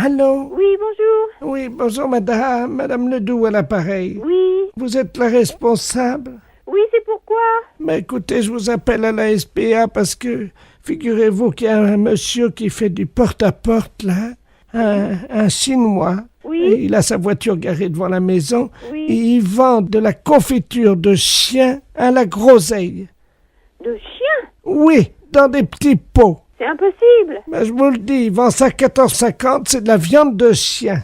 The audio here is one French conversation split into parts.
Allô? Oui, bonjour. Oui, bonjour madame. Madame Ledoux à l'appareil. Oui. Vous êtes la responsable? Oui, c'est pourquoi? Mais écoutez, je vous appelle à la SPA parce que figurez-vous qu'il y a un monsieur qui fait du porte-à-porte là, un Chinois. Oui. Il a sa voiture garée devant la maison Oui. et il vend de la confiture de chien à la groseille. De chien? Oui, dans des petits pots. C'est impossible. Ben, je vous le dis, il vend ça à 14,50, c'est de la viande de chien.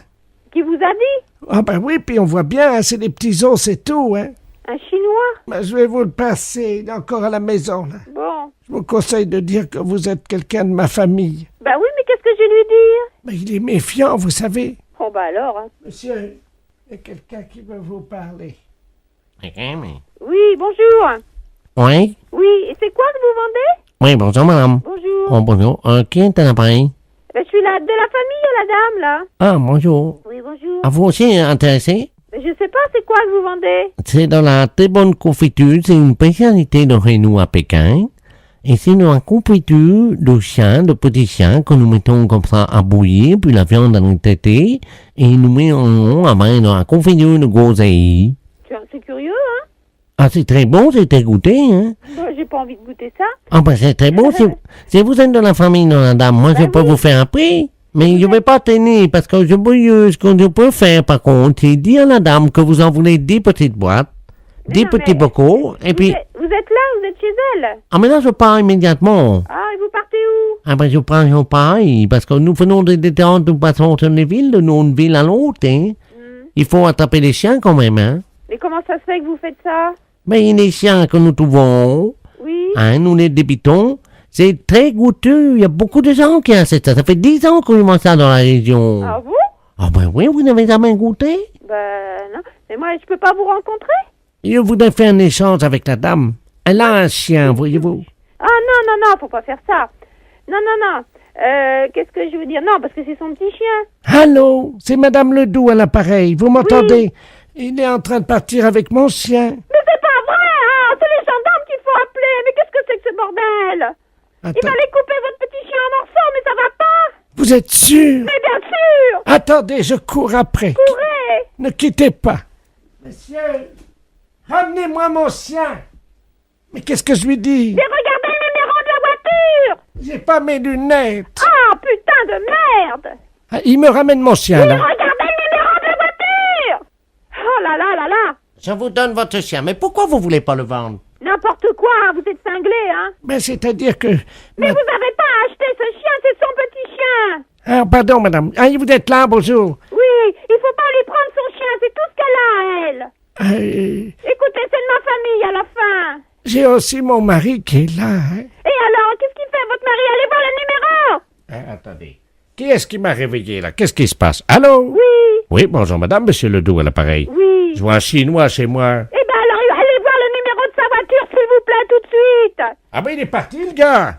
Qui vous a dit? Ah ben oui, puis on voit bien, hein, c'est des petits os, c'est tout, hein. Un Chinois? Ben, je vais vous le passer, il est encore à la maison, là. Bon. Je vous conseille de dire que vous êtes quelqu'un de ma famille. Bah oui, mais qu'est-ce que je vais lui dire? Ben, il est méfiant, vous savez. Oh bah alors, hein. Monsieur, il y a quelqu'un qui veut vous parler. Oui, bonjour. Oui, Oui, et c'est quoi que vous vendez? oui, bonjour madame. Bonjour. Oh, bonjour. Qui est à l'appareil? Ben, je suis de la famille, la dame, là. Ah, bonjour. Oui, bonjour. À vous aussi intéressé? Ben, je sais pas, c'est quoi que vous vendez? C'est dans la très bonne confiture, c'est une spécialité de chez nous à Pékin. Et c'est dans la confiture de chiens, de petits chiens, que nous mettons comme ça à bouillir, puis la viande dans le tété, et nous mettons après dans la confiture de groseille. C'est curieux, hein? Ah, c'est très bon, c'est goûté, hein? Ben, j'ai pas envie de goûter ça. Ah, ben c'est très bon, si vous êtes de la famille de la dame, moi je peux vous faire un prix. Mais je vais pas tenir, parce que ce que je peux faire, par contre, c'est dire à la dame que vous en voulez 10 petites boîtes, Mais 10 non, petits mais bocaux, et puis... Vous êtes là, vous êtes chez elle. Ah, mais là, je pars immédiatement. Ah, et vous partez où? Ah, ben, je pars, parce que nous venons des détentes, nous passons sur les villes, de une ville à l'autre, hein. Il faut attraper les chiens quand même, hein. Mais comment ça se fait que vous faites ça? Mais les chiens que nous trouvons, Oui. hein, nous les débitons, c'est très goûteux. Il y a beaucoup de gens qui achètent ça. Ça fait 10 ans qu'on mange ça dans la région. Ah bon? Ah ben oui, vous n'avez jamais goûté? Ben non. Mais moi, je peux pas vous rencontrer? Je voudrais faire un échange avec la dame. Elle a un chien, voyez-vous. Ah non, faut pas faire ça. Non. Qu'est-ce que je veux dire? Non, parce que c'est son petit chien. Allô, c'est madame Ledoux à l'appareil, vous m'entendez? Il est en train de partir avec mon chien. Mais c'est pas vrai, hein! C'est les gendarmes qu'il faut appeler. Mais qu'est-ce que c'est que ce bordel? Il Attends, va aller couper votre petit chien en morceaux, mais ça va pas! vous êtes sûr? Mais bien sûr! Attendez, je cours après. Courez! Ne quittez pas. Monsieur, ramenez-moi mon chien. Mais qu'est-ce que je lui dis? Mais regardez le numéro de la voiture! J'ai pas mes lunettes. Ah, putain de merde! Ah, il me ramène mon chien, Mais là. regardez le numéro de la voiture! Oh là là là là! Je vous donne votre chien, mais pourquoi vous voulez pas le vendre? N'importe quoi, hein, vous êtes cinglé, hein? Mais c'est-à-dire que... Mais vous avez pas acheté ce chien, c'est son petit chien! Ah, pardon, madame. Ah, vous êtes là, bonjour. Oui, il faut pas lui prendre son chien, c'est tout ce qu'elle a, elle! Écoutez, c'est de ma famille à la fin! J'ai aussi mon mari qui est là, hein. Et alors, qu'est-ce qu'il fait, votre mari? Allez voir le numéro! Attendez. Qui est-ce qui m'a réveillé, là? Qu'est-ce qui se passe? Allô? Oui, Oui, bonjour, madame, monsieur Ledoux à l'appareil. oui. Je vois un Chinois chez moi. Eh ben alors, allez voir le numéro de sa voiture, s'il vous plaît, tout de suite! Ah ben, il est parti, le gars.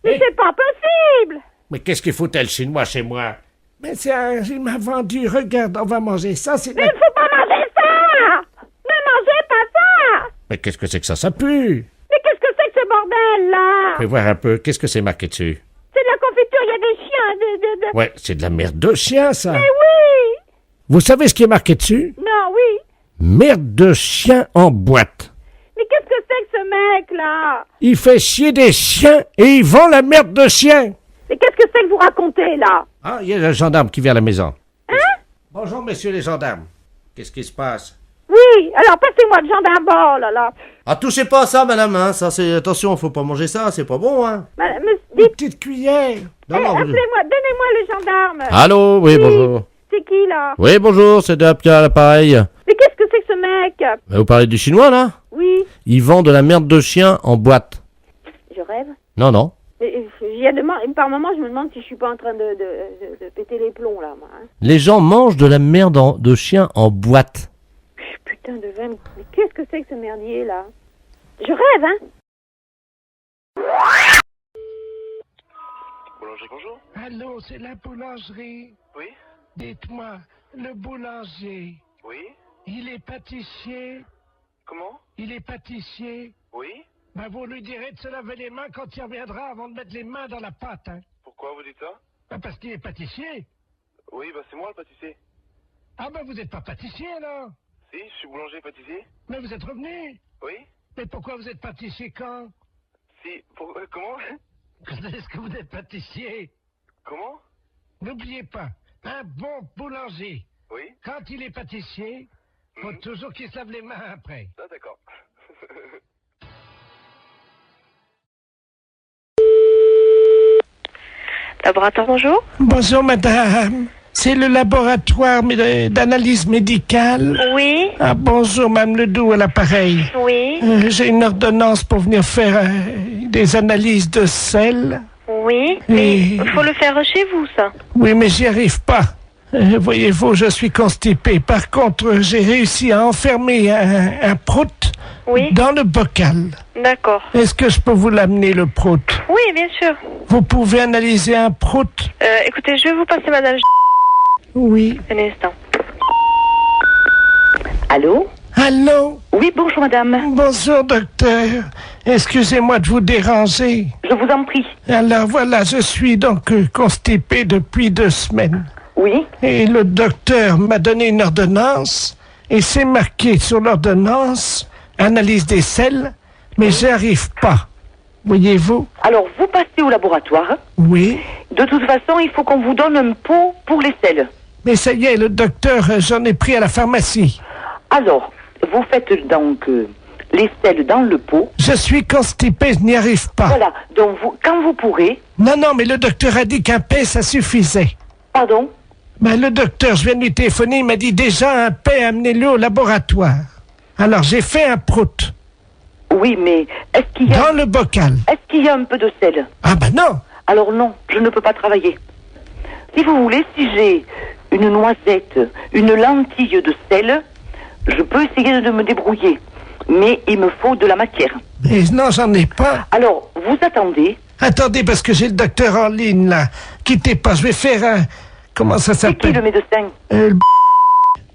Mais c'est pas possible! Mais qu'est-ce qu'il foutait, le Chinois, chez moi? Mais il m'a vendu. Regarde, on va manger ça, c'est... Mais il faut pas manger ça! Ne mangez pas ça! Mais qu'est-ce que c'est que ça? Ça pue. Mais qu'est-ce que c'est que ce bordel, là? Fais voir un peu. Qu'est-ce que c'est marqué dessus? C'est de la confiture, il y a des chiens, Ouais, c'est de la merde de chien, ça. Mais oui! Vous savez ce qui est marqué dessus? Non, oui. Merde de chien en boîte. Mais qu'est-ce que c'est que ce mec-là? Il fait chier des chiens et il vend la merde de chien. Mais qu'est-ce que c'est que vous racontez, là? Ah, il y a le gendarme qui vient à la maison. Hein? Bonjour, messieurs les gendarmes. Qu'est-ce qui se passe? Oui, alors passez-moi le gendarme, oh là là. Ah, touchez pas à ça, madame, hein. Ça, c'est... Attention, faut pas manger ça, c'est pas bon, hein. Une Une petite cuillère. Non, non, vous- appelez-moi, donnez-moi le gendarme. Allô, oui, bonjour. C'est qui, là? Oui, bonjour, c'est Dapia à l'appareil. Mais qu'est-ce que c'est que ce mec? Vous parlez du chinois, là? Oui, Il vend de la merde de chien en boîte. je rêve. Non. Mais, par moment, je me demande si je suis pas en train de péter les plombs, là, moi. Hein. Les gens mangent de la merde de chien en boîte. Putain de veine. Mais qu'est-ce que c'est que ce merdier, là? Je rêve, hein? Boulanger, bonjour. Allô, c'est la boulangerie. Oui, Dites-moi, le boulanger, oui. il est pâtissier? Comment? Il est pâtissier? Oui. Ben, vous lui direz de se laver les mains quand il reviendra avant de mettre les mains dans la pâte, hein. Pourquoi vous dites ça? Ben, parce qu'il est pâtissier. Oui, bah c'est moi le pâtissier. Ah ben vous n'êtes pas pâtissier alors? Si, je suis boulanger-pâtissier. Mais vous êtes revenu? Oui. Mais pourquoi vous êtes pâtissier quand? Si, comment? Quand est-ce que vous êtes pâtissier? Comment? N'oubliez pas, un bon boulanger, Oui. quand il est pâtissier, faut toujours qu'il se lave les mains après. Ah d'accord. Laboratoire, bonjour. Bonjour madame, c'est le laboratoire d'analyse médicale. Oui, Ah bonjour madame Ledoux à l'appareil. oui, J'ai une ordonnance pour venir faire des analyses de sel. oui. Mais il faut le faire chez vous, ça. Oui mais j'y arrive pas. Voyez-vous, je suis constipé. Par contre, j'ai réussi à enfermer un prout Oui, dans le bocal. d'accord. Est-ce que je peux vous l'amener, le prout? Oui, bien sûr. Vous pouvez analyser un prout? Écoutez, je vais vous passer madame Oui. un instant. Allô? Allô? Oui, bonjour madame. Bonjour, docteur. Excusez-moi de vous déranger. Je vous en prie. Alors voilà, je suis donc constipé depuis 2 semaines. Oui? Et le docteur m'a donné une ordonnance, et c'est marqué sur l'ordonnance, analyse des sels, mais j'y arrive pas. Voyez-vous? Alors, vous passez au laboratoire. Oui. De toute façon, il faut qu'on vous donne un pot pour les sels. Mais ça y est, le docteur, j'en ai pris à la pharmacie. Alors, vous faites donc les sels dans le pot. Je suis constipé, je n'y arrive pas. Voilà. Donc, quand vous pourrez... Non, non, mais le docteur a dit qu'un paix, ça suffisait. Pardon? Ben, le docteur, je viens de lui téléphoner, il m'a dit déjà un paix, amenez-le au laboratoire. Alors, j'ai fait un prout. Oui, mais est-ce qu'il y a... Dans le bocal. Est-ce qu'il y a un peu de sel? Ah ben non. Alors non, je ne peux pas travailler. Si vous voulez, si j'ai une noisette, une lentille de sel, je peux essayer de me débrouiller. Mais il me faut de la matière. Mais non, j'en ai pas. Alors, vous attendez. Attendez, parce que j'ai le docteur en ligne, là. Quittez pas, je vais faire un... Comment ça C'est qui s'appelle? le médecin?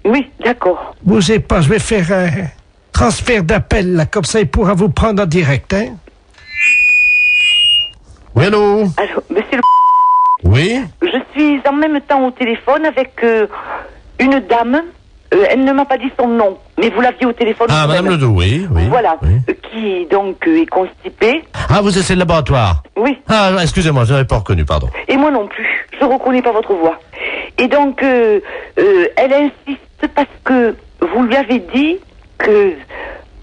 Oui, d'accord. Bougez pas, je vais faire un transfert d'appel, là. Comme ça, il pourra vous prendre en direct, hein. Oui, allô? Alors, monsieur le... Oui? Je suis en même temps au téléphone avec une dame. Elle ne m'a pas dit son nom, mais vous l'aviez au téléphone. Ah, vous-même. madame Ledoux, oui, oui. Voilà, Oui. qui donc est constipée. Ah, vous êtes le laboratoire? Oui, Ah, excusez-moi, je n'avais pas reconnu, pardon. et moi non plus. Je reconnais pas votre voix. Et donc, elle insiste parce que vous lui avez dit que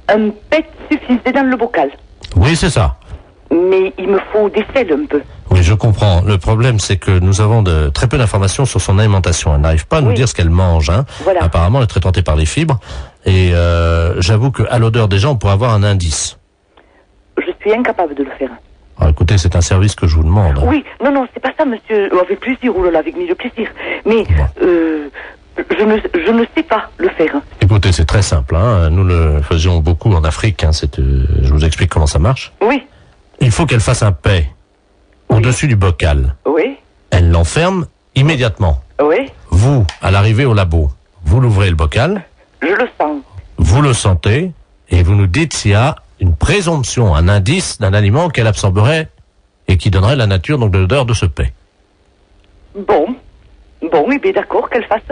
un pet suffisait dans le bocal. Oui, c'est ça. Mais il me faut des sels un peu. Oui, je comprends. Le problème, c'est que nous avons très peu d'informations sur son alimentation. Elle n'arrive pas à nous Oui. dire ce qu'elle mange. Hein. Voilà. Apparemment, elle est très tentée par les fibres. Et j'avoue qu'à l'odeur des gens, on pourrait avoir un indice. Je suis incapable de le faire. Alors, écoutez, c'est un service que je vous demande. Oui, non, c'est pas ça, monsieur. Avec plaisir, oh là là, avec mille plaisir. Mais je ne sais pas le faire. Écoutez, c'est très simple. Hein. Nous le faisions beaucoup en Afrique. Hein. Je vous explique comment ça marche. Oui, Il faut qu'elle fasse un paix au-dessus du bocal. oui, Elle l'enferme immédiatement. oui, Vous, à l'arrivée au labo, vous l'ouvrez le bocal, je le sens. vous le sentez, et vous nous dites s'il y a une présomption, un indice d'un aliment qu'elle absorberait et qui donnerait la nature donc de l'odeur de ce paix. Bon, eh bien d'accord, qu'elle fasse.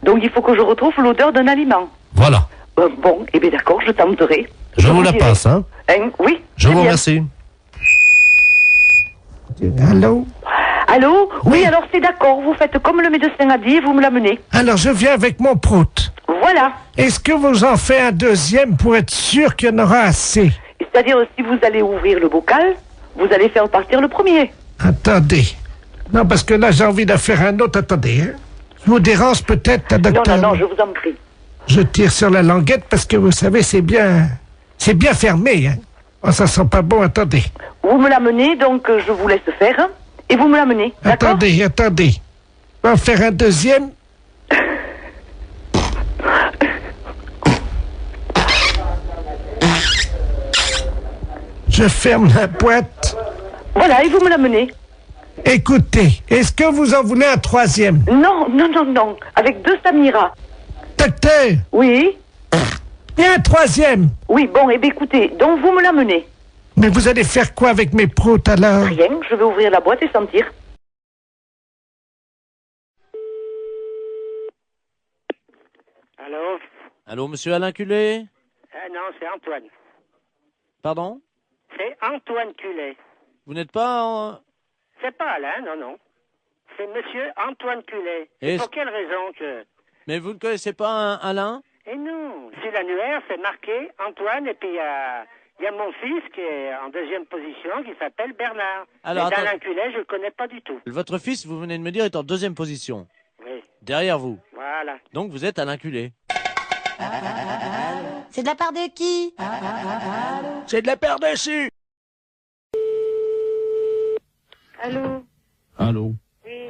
Donc il faut que je retrouve l'odeur d'un aliment. Voilà. Bon, eh bien d'accord, je tenterai. Je vous la dirai. passe, hein. Oui. Je c'est vous bien. remercie. Allô? Allô? Oui, Oui. alors c'est d'accord, vous faites comme le médecin a dit et vous me l'amenez. Alors, je viens avec mon prout. Voilà. Est-ce que vous en faites un deuxième pour être sûr qu'il y en aura assez? C'est-à-dire, si vous allez ouvrir le bocal, vous allez faire partir le premier. Attendez. Non, parce que là, j'ai envie d'en faire un autre. Attendez, hein. Je vous dérange peut-être, Non, docteur? non, je vous en prie. Je tire sur la languette parce que vous savez, c'est bien fermé, hein. Oh, ça sent pas bon, attendez. Vous me l'amenez, donc je vous laisse faire, hein, et vous me l'amenez, d'accord? Attendez. On va en faire un deuxième. Je ferme la boîte. Voilà, et vous me l'amenez. Écoutez, est-ce que vous en voulez un troisième? Non, avec 2 Samira. Docteur, Oui, il y a un troisième. oui, bon, eh bien écoutez, donc vous me l'amenez. Mais vous allez faire quoi avec mes proutes alors? Rien, je vais ouvrir la boîte et sentir. Allô? Allô, monsieur Alain Culé? Non, c'est Antoine. Pardon? C'est Antoine Culé. Vous n'êtes pas en... C'est pas Alain, non. C'est monsieur Antoine Culé. Et Et pour quelle raison que... Mais vous ne connaissez pas un Alain? Et non, sur l'annuaire, c'est marqué Antoine, et puis il y a mon fils qui est en deuxième position, qui s'appelle Bernard. Alors, mais attends. d'Alain Culé, je le connais pas du tout. Votre fils, vous venez de me dire, est en deuxième position. Oui, Derrière vous. voilà. Donc vous êtes Alain Culé. C'est de la part de qui? C'est de la paire dessus. Allô? Allô. Oui,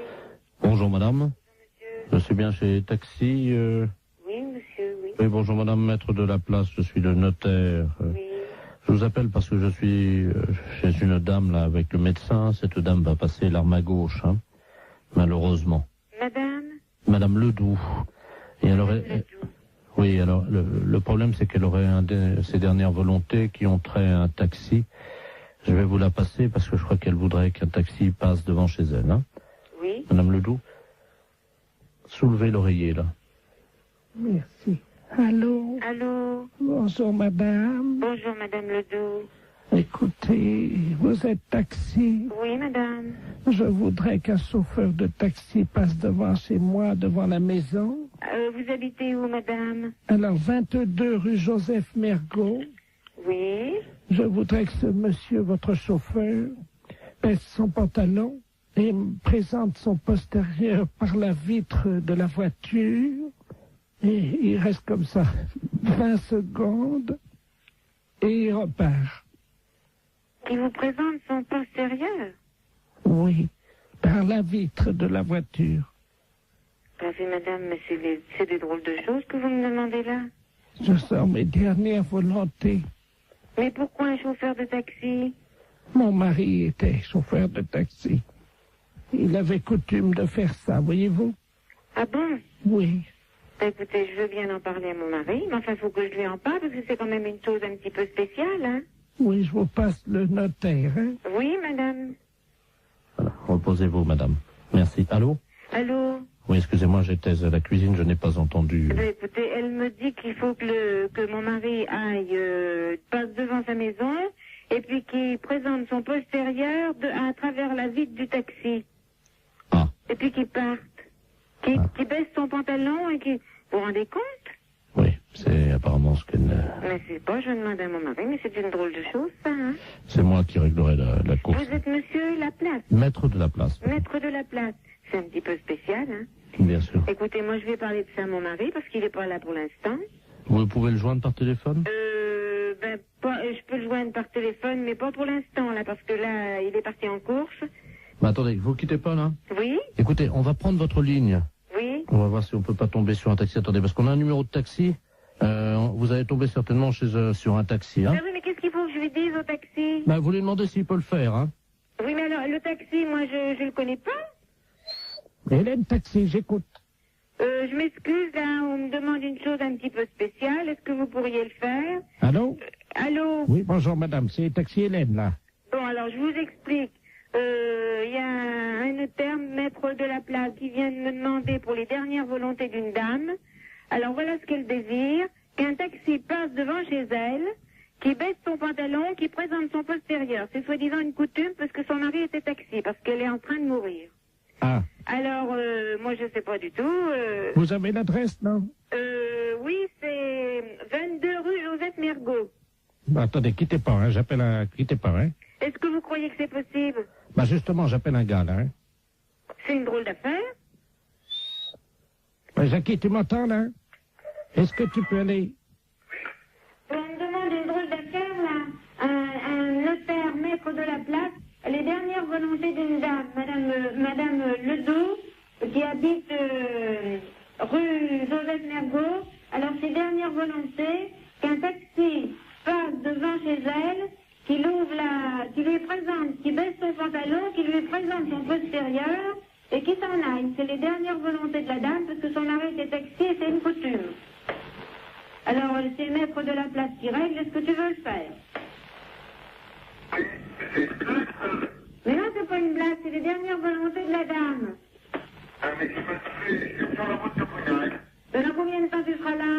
Bonjour madame. monsieur. Je suis bien chez Taxi. Oui, monsieur, oui. Oui, bonjour madame, maître de la place, je suis le notaire. Oui. Je vous appelle parce que je suis chez une dame là avec le médecin. Cette dame va passer l'arme à gauche, hein, malheureusement. Madame? Madame Ledoux. Et elle aurait... Ledoux. Oui, alors le problème c'est qu'elle aurait ses dernières volontés qui ont trait à un taxi. Je vais vous la passer parce que je crois qu'elle voudrait qu'un taxi passe devant chez elle. Hein. Oui. Madame Ledoux, soulevez l'oreiller là. Merci. Allô? Allô? Bonjour, madame. Bonjour, madame Ledoux. Écoutez, vous êtes taxi. Oui, madame. Je voudrais qu'un chauffeur de taxi passe devant chez moi, devant la maison. Vous habitez où, madame? Alors, 22 rue Joseph Mergault. Oui. Je voudrais que ce monsieur, votre chauffeur, baisse son pantalon et me présente son postérieur par la vitre de la voiture. Et il reste comme ça 20 secondes et il repart. Il vous présente son postérieur? Oui, par la vitre de la voiture. Oui, madame, mais c'est des drôles de choses que vous me demandez là. Je sors mes dernières volontés. Mais pourquoi un chauffeur de taxi? Mon mari était chauffeur de taxi. Il avait coutume de faire ça, voyez-vous? Ah bon? Oui. Écoutez, je veux bien en parler à mon mari, mais enfin, il faut que je lui en parle, parce que c'est quand même une chose un petit peu spéciale, hein? Oui, je vous passe le notaire, hein? Oui, madame. Voilà, reposez-vous madame. Merci. Allô? Allô? Oui, excusez-moi, j'étais à la cuisine, je n'ai pas entendu. Eh bien, écoutez, elle me dit qu'il faut que mon mari aille, passe devant sa maison, et puis qu'il présente son postérieur à travers la vitre du taxi. Ah. Et puis qu'il parte. Qu'il baisse son pantalon et qu'il... Vous vous rendez compte? Oui, c'est apparemment ce qu'elle... Mais c'est pas, je demande à mon mari, mais c'est une drôle de chose, ça, hein? C'est moi qui réglerai la course. Vous êtes monsieur Laplace? Maître de la place. Maître de la place. C'est un petit peu spécial, hein? Bien sûr. Écoutez, moi, je vais parler de ça à mon mari, parce qu'il est pas là pour l'instant. Vous pouvez le joindre par téléphone? Je peux le joindre par téléphone, mais pas pour l'instant, là, parce que là, il est parti en course. Mais attendez, vous quittez pas là? Oui? Écoutez, on va prendre votre ligne. Oui? On va voir si on peut pas tomber sur un taxi. Attendez, parce qu'on a un numéro de taxi. Vous allez tomber certainement sur un taxi, hein? Ah oui, mais qu'est-ce qu'il faut que je lui dise au taxi? Bah, vous lui demandez s'il peut le faire, hein? Oui, mais alors, le taxi, moi, je le connais pas. Hélène Taxi, j'écoute. Je m'excuse, là, on me demande une chose un petit peu spéciale. Est-ce que vous pourriez le faire? Allô? Allô? Oui, bonjour madame, c'est Taxi Hélène, là. Bon, alors, je vous explique. Il y a un notaire, maître de la place, qui vient de me demander pour les dernières volontés d'une dame. Alors, voilà ce qu'elle désire. Qu'un taxi passe devant chez elle, qui baisse son pantalon, qui présente son postérieur. C'est soi-disant une coutume parce que son mari était taxi, parce qu'elle est en train de mourir. Ah. Alors, moi, je sais pas du tout. Vous avez l'adresse, non? Oui, c'est 22 rue Joseph Mergault. Bah, attendez, quittez pas, hein, quittez pas, hein. Est-ce que vous croyez que c'est possible? Bah, justement, j'appelle un gars, là, hein. C'est une drôle d'affaire. Bah, Jackie, tu m'entends, là? Est-ce que tu peux aller... On me demande une drôle d'affaire, là. Un notaire, maître de la place, les dernières volontés d'une dame, Madame Ledoux, qui habite rue Joseph Mergault. Alors, ses dernières volontés, qu'un taxi passe devant chez elle, qui lui présente, qui baisse son pantalon, qui lui présente son postérieur, et qui s'en aille. C'est les dernières volontés de la dame, parce que son mari était taxi et c'est une coutume. Alors, c'est le maître de la place qui règle, est-ce que tu veux le faire? Mais non, c'est pas une blague, c'est les dernières volontés de la dame. Dans combien de temps tu seras là?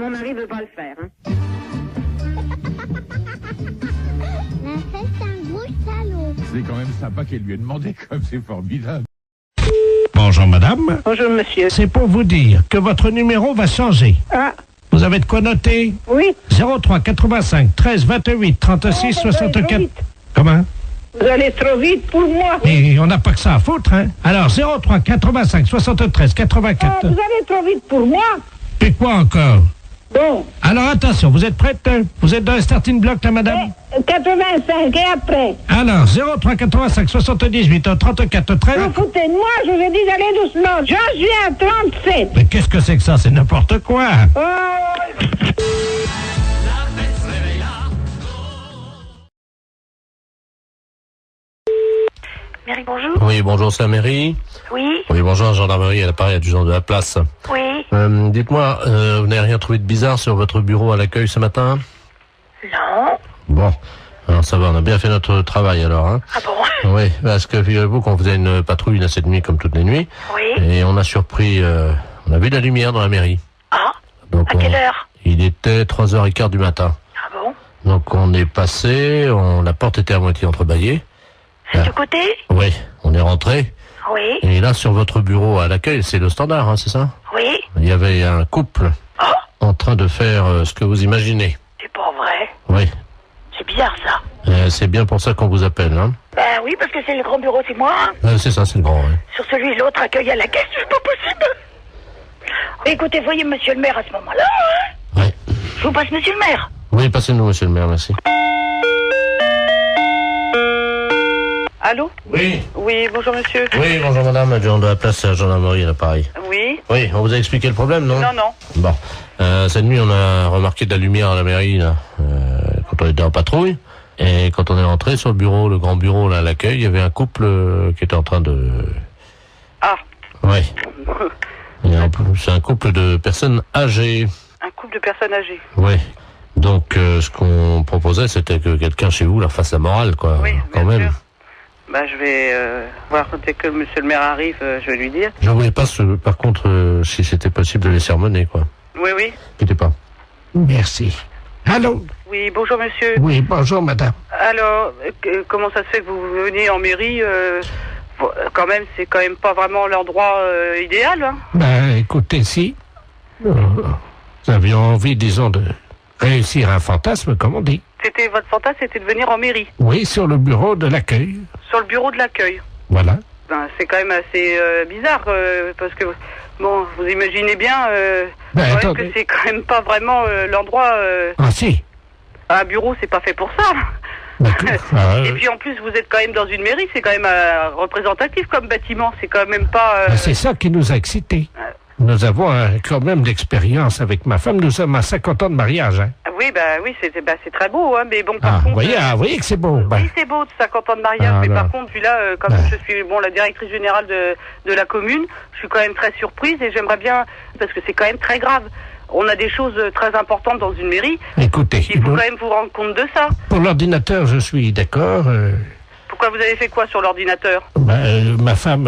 mon mari veut pas le faire. Hein. C'est un gros salaud. C'est quand même sympa qu'elle lui ait demandé, comme c'est formidable. Bonjour madame. Bonjour, monsieur. C'est pour vous dire que votre numéro va changer. Ah, Vous avez de quoi noter? oui. 03 85 13 28 36 64. Comment? Vous allez trop vite pour moi. Et on n'a pas que ça à foutre, hein? Alors 03 85 73 84. Vous allez trop vite pour moi. Et quoi encore? Bon, Alors attention, vous êtes prête? Vous êtes dans le starting block là madame? 85 et après. Alors 03 85 78 34 13. Écoutez, moi, je vous ai dit d'aller doucement. Je suis à 37. Mais qu'est-ce que c'est que ça? C'est n'importe quoi. Oh. Mary, bonjour. Oui, bonjour, c'est la mairie. Oui, Oui, bonjour, gendarmerie, à l'appareil adjudant de la place. oui. Dites-moi, vous n'avez rien trouvé de bizarre sur votre bureau à l'accueil ce matin? Non. Bon, alors ça va, on a bien fait notre travail alors, hein? Ah bon? Oui, parce que figurez-vous qu'on faisait une patrouille là, cette nuit comme toutes les nuits, Oui. et on a surpris, on a vu de la lumière dans la mairie. Ah, Donc à quelle heure? Il était 3h15 du matin. Ah bon? Donc on est passé, la porte était à moitié entrebâillée. C'est du côté? Oui, on est rentré. Oui. Et là, sur votre bureau à l'accueil, c'est le standard, hein, c'est ça? Oui. Il y avait un couple Oh, en train de faire ce que vous imaginez. c'est pas vrai. Oui, C'est bizarre, ça. c'est bien pour ça qu'on vous appelle. Hein. Ben oui, parce que c'est le grand bureau, c'est moi. C'est ça, c'est le grand. Ouais. Sur celui de l'autre, accueil à la caisse, c'est pas possible. Écoutez, voyez monsieur le maire à ce moment-là. Hein. Ouais. Je vous passe monsieur le maire. Oui, passez-nous, monsieur le maire, merci. Allô? Oui, Oui, bonjour monsieur. oui, bonjour madame, adjoint de la place à la gendarmerie à l'appareil. Oui? Oui, on vous a expliqué le problème, non? Non, non. Bon, cette nuit, on a remarqué de la lumière à la mairie, là, quand on était en patrouille. Et quand on est rentré sur le bureau, le grand bureau, là, à l'accueil, il y avait un couple qui était en train de... Ah. Oui. C'est un couple de personnes âgées. Un couple de personnes âgées. Oui. Donc, ce qu'on proposait, c'était que quelqu'un chez vous leur fasse la morale, quoi. Oui, quand bien même. sûr. Bah, je vais voir dès que monsieur le maire arrive, je vais lui dire. Je voulais pas, par contre, si c'était possible de les sermonner, quoi. Oui, oui. Quittez pas. Merci. Allô? Oui, bonjour monsieur. Oui, bonjour madame. Alors, comment ça se fait que vous venez en mairie quand même, c'est quand même pas vraiment l'endroit idéal, hein? Ben écoutez, si nous avions envie, disons, de réussir un fantasme, comme on dit. C'était votre fantasme, c'était de venir en mairie, Oui, sur le bureau de l'accueil. sur le bureau de l'accueil. Voilà. Ben, c'est quand même assez bizarre, parce que, bon, vous imaginez bien Ben, quand même attendez. que c'est quand même pas vraiment l'endroit... Ah si. un bureau, c'est pas fait pour ça. D'accord. Ah, Et puis en plus, vous êtes quand même dans une mairie, c'est quand même représentatif comme bâtiment, c'est quand même pas... c'est ça qui nous a excités. Nous avons quand même d'expérience avec ma femme. Nous sommes à 50 ans de mariage. Hein. Oui, c'est très beau, hein, mais bon, par contre... Vous voyez que c'est beau. Ben, Oui, c'est beau, 50 ans de mariage, Ah, mais non. par contre, puis là, comme je suis la directrice générale de la commune, je suis quand même très surprise et j'aimerais bien, parce que c'est quand même très grave. On a des choses très importantes dans une mairie. écoutez, Il faut quand même vous rendre compte de ça. pour l'ordinateur, je suis d'accord. Pourquoi vous avez fait quoi sur l'ordinateur? Ma femme,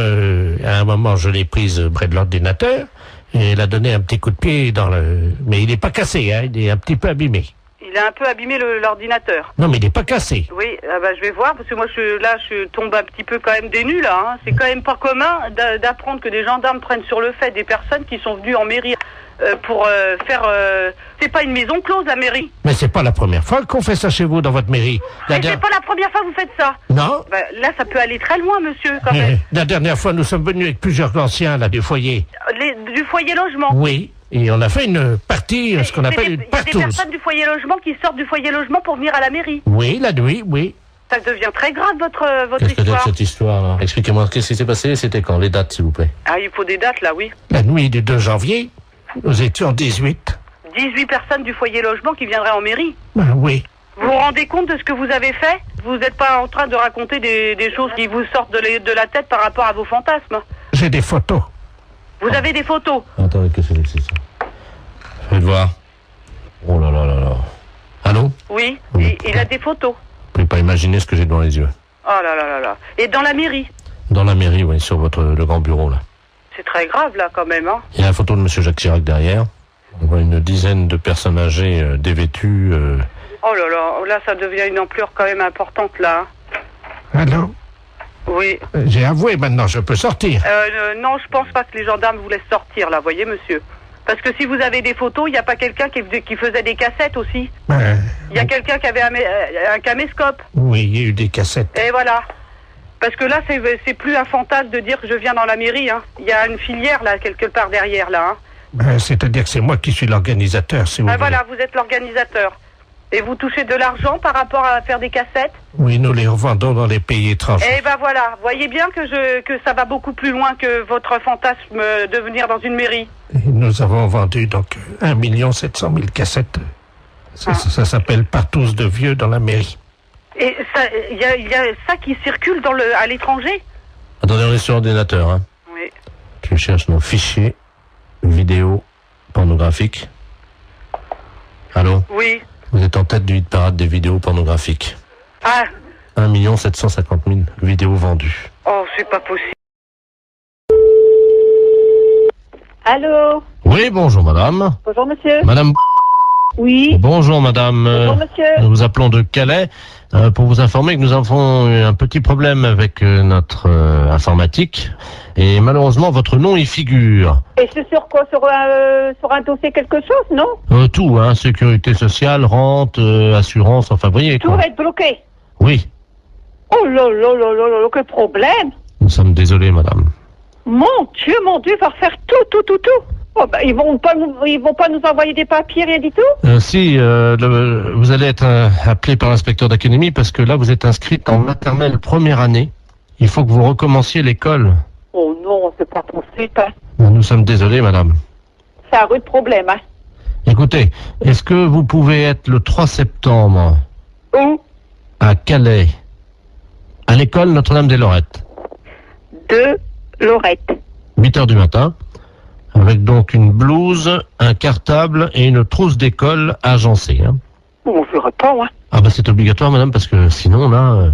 à un moment, je l'ai prise près de l'ordinateur et elle a donné un petit coup de pied dans le... Mais il n'est pas cassé, hein, il est un petit peu abîmé. Il a un peu abîmé l'ordinateur. Non, mais il n'est pas cassé. Oui, je vais voir, parce que moi, je tombe un petit peu quand même des nues, là. Hein. C'est quand même pas commun d'apprendre que des gendarmes prennent sur le fait des personnes qui sont venues en mairie pour faire... c'est pas une maison close, la mairie. Mais c'est pas la première fois qu'on fait ça chez vous, dans votre mairie. Mais c'est pas la première fois que vous faites ça. Non. Là, ça peut aller très loin, monsieur, quand même. La dernière fois, nous sommes venus avec plusieurs anciens, là, du foyer. Du foyer logement. Oui. Et on a fait une partie, ce qu'on appelle une Il y a des partouze. personnes du foyer logement qui sortent du foyer logement pour venir à la mairie. Oui, la nuit, oui. Ça devient très grave, votre Qu'est-ce que c'est que histoire. cette histoire, là? Expliquez-moi, qu'est-ce qui s'est passé? C'était quand? Les dates, s'il vous plaît. Ah, il faut des dates, là, oui. La nuit du 2 janvier, nous étions 18. 18 personnes du foyer logement qui viendraient en mairie. Ben oui. Vous vous rendez compte de ce que vous avez fait? Vous n'êtes pas en train de raconter des choses qui vous sortent de la tête par rapport à vos fantasmes. J'ai des photos. Vous avez des photos? Attendez, qu'est-ce que c'est ça? Faites voir. Oh là là là là. Allô? Oui, il a des photos. Vous pouvez pas imaginer ce que j'ai devant les yeux. Oh là là là là. Et dans la mairie? Dans la mairie, oui, sur le grand bureau, là. C'est très grave, là, quand même, hein. Il y a la photo de monsieur Jacques Chirac derrière. On voit une dizaine de personnes âgées dévêtues. Oh là, ça devient une ampleur quand même importante, là. Allô? Oui. J'ai avoué, maintenant, je peux sortir. Non, je pense pas que les gendarmes vous laissent sortir, là, voyez, monsieur. Parce que si vous avez des photos, il n'y a pas quelqu'un qui faisait des cassettes aussi. Il y a quelqu'un qui avait un caméscope. Oui, il y a eu des cassettes. Et voilà. Parce que là, c'est plus un fantasme de dire que je viens dans la mairie, hein. Il y a une filière, là, quelque part derrière, là, hein. C'est-à-dire que c'est moi qui suis l'organisateur, si vous voulez. Voilà, vous êtes l'organisateur. Et vous touchez de l'argent par rapport à faire des cassettes? Oui, nous les revendons dans les pays étrangers. Eh ben voilà, voyez bien que ça va beaucoup plus loin que votre fantasme de venir dans une mairie. Et nous avons vendu donc 1 700 000 cassettes. Ça s'appelle Partous de vieux dans la mairie. Et il y a ça qui circule à l'étranger? Attendez, on est sur ordinateur, hein. Oui. Je cherche nos fichiers vidéo pornographiques. Allô? Oui. Vous êtes en tête du hit parade des vidéos pornographiques. Ah. 1 750 000 vidéos vendues. Oh, c'est pas possible. Allô? Oui, bonjour madame. Bonjour monsieur. Madame. Oui. Bonjour madame. Bonjour monsieur. Nous vous appelons de Calais pour vous informer que nous avons eu un petit problème avec notre informatique et malheureusement votre nom y figure. Et c'est sur quoi? Sur un dossier quelque chose, non? Tout, hein, sécurité sociale, rente, assurance, enfin vous voyez Tout quoi. va être bloqué. Oui. Oh là là là là là, quel problème. Nous sommes désolés madame. Mon Dieu, il va refaire tout. Oh, bah, ils vont pas nous envoyer des papiers, rien du tout? Si, vous allez être appelé par l'inspecteur d'académie parce que là vous êtes inscrite en maternelle première année. Il faut que vous recommenciez l'école. Oh non, c'est pas possible. Hein. Nous sommes désolés madame. C'est un rude problème, hein. Écoutez, est-ce que vous pouvez être le 3 septembre Où? à Calais, à l'école Notre-Dame-des-Lorettes? De Lorette. 8h du matin, avec donc une blouse, un cartable et une trousse d'école agencée. Hein. On ne verra pas, hein. Ah bah c'est obligatoire madame, parce que sinon là,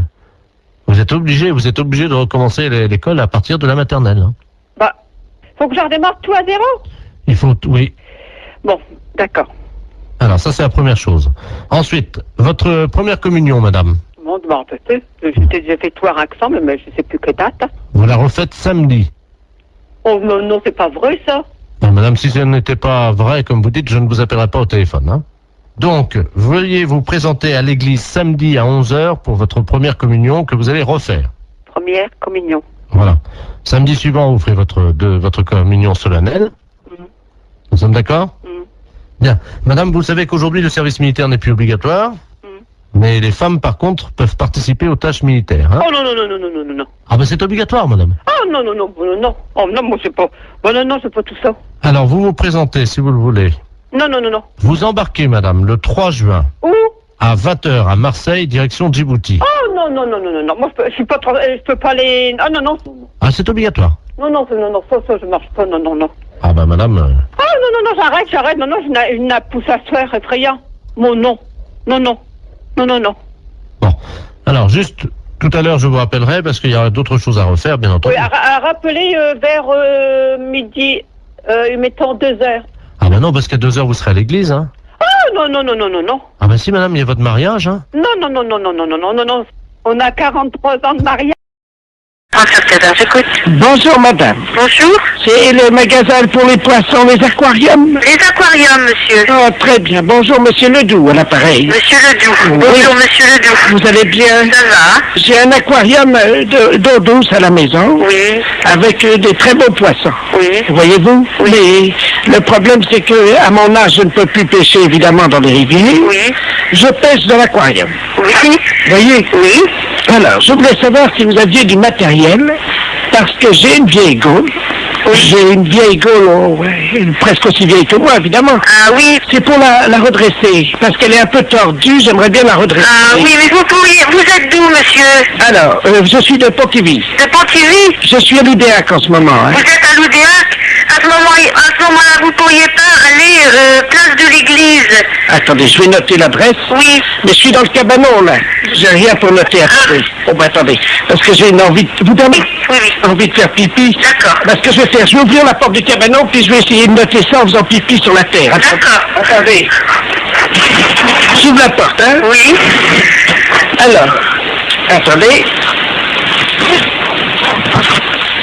vous êtes obligé de recommencer l'école à partir de la maternelle. Hein. Bah, faut que je redémarre tout à zéro? Il faut, oui. Bon, d'accord. Alors ça c'est la première chose. Ensuite, votre première communion madame. Bon, en fait, j'ai fait tout à Raxan, mais je sais plus quelle date. Hein. Vous la refaites samedi. Oh non, c'est pas vrai ça. Non, madame, si ce n'était pas vrai, comme vous dites, je ne vous appellerai pas au téléphone. Hein. Donc, veuillez vous présenter à l'église samedi à 11h pour votre première communion que vous allez refaire. Première communion. Voilà. Samedi suivant, vous ferez votre communion solennelle. Nous sommes d'accord? Bien. Madame, vous savez qu'aujourd'hui, le service militaire n'est plus obligatoire. Mais les femmes, par contre, peuvent participer aux tâches militaires. Hein. Oh non. Ah ben c'est obligatoire, madame. Oh non. Oh non, moi c'est pas... Bon, non, c'est pas tout ça. Alors, vous vous présentez, si vous le voulez. Non. Vous embarquez, madame, le 3 juin. Où? À 20h à Marseille, direction Djibouti. Oh non. Moi, je suis pas... Je peux pas aller... Ah non. Ah, c'est obligatoire. Non, ça, je marche pas, non. Ah bah, madame... Oh non, j'arrête. Non, je n'ai pousse à se faire effrayant. Mon non. Non. Bon, alors juste, tout à l'heure je vous rappellerai parce qu'il y aura d'autres choses à refaire, bien entendu. Oui, à rappeler vers midi, mettons 2h. Ah bah non, parce qu'à 2h vous serez à l'église, hein. Oh non. Ah bah si madame, il y a votre mariage, hein. Non. On a 43 ans de mariage. J'écoute. Bonjour madame. Bonjour. C'est le magasin pour les poissons, les aquariums? Les aquariums, monsieur. Oh, très bien. Bonjour monsieur Ledoux, à l'appareil. Monsieur Ledoux. Oui. Bonjour, monsieur Ledoux. Vous allez bien? Ça va? J'ai un aquarium d'eau douce à la maison. Oui. Avec des très beaux poissons. Oui. Voyez-vous? Oui. Mais le problème, c'est que à mon âge, je ne peux plus pêcher, évidemment, dans les rivières. Oui. Je pêche dans l'aquarium. Oui. Voyez? Oui. Alors, je voulais savoir si vous aviez du matériel, parce que j'ai une vieille gaule. Oui. J'ai une vieille gaule, presque aussi vieille que moi, évidemment. Ah oui. C'est pour la redresser, parce qu'elle est un peu tordue, j'aimerais bien la redresser. Ah oui, mais vous êtes d'où, monsieur? Alors, je suis de Pontivy. De Pontivy? Je suis à l'Oudéac en ce moment. Hein. Vous êtes à l'Oudéac? À ce moment-là, vous pourriez pas aller place de l'église. Attendez, je vais noter l'adresse. Oui. Mais je suis dans le cabanon, là. J'ai rien pour noter. Attendez. Oh, ben attendez. Parce que j'ai une envie de... Vous permettez? Oui. Envie de faire pipi. D'accord. Parce que je vais faire, je vais ouvrir la porte du cabanon, puis je vais essayer de noter ça en faisant pipi sur la terre. D'accord. Attendez. J'ouvre la porte, hein? Oui. Alors, attendez.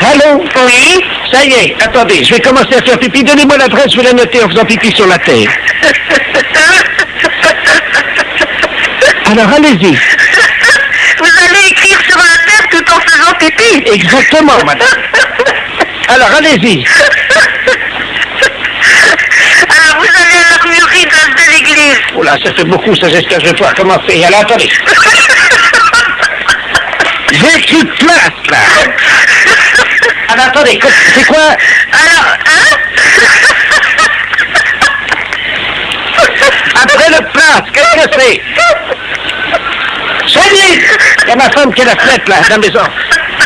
Allô? Oui. Ça y est, attendez, je vais commencer à faire pipi. Donnez-moi l'adresse, je vais la noter en faisant pipi sur la terre. Alors, allez-y. Vous allez écrire sur la terre tout en faisant pipi. Exactement, madame. Alors, allez-y. Alors, vous allez à l'armurerie de l'église. Oh là, ça fait beaucoup, ça, j'espère que je vais pouvoir commencer. Alors, attendez. J'ai écrit place, là. Alors, attendez, c'est quoi? Alors, hein? Après le place, qu'est-ce que c'est? Salut! Il y a ma femme qui est la fenêtre, là, dans la maison.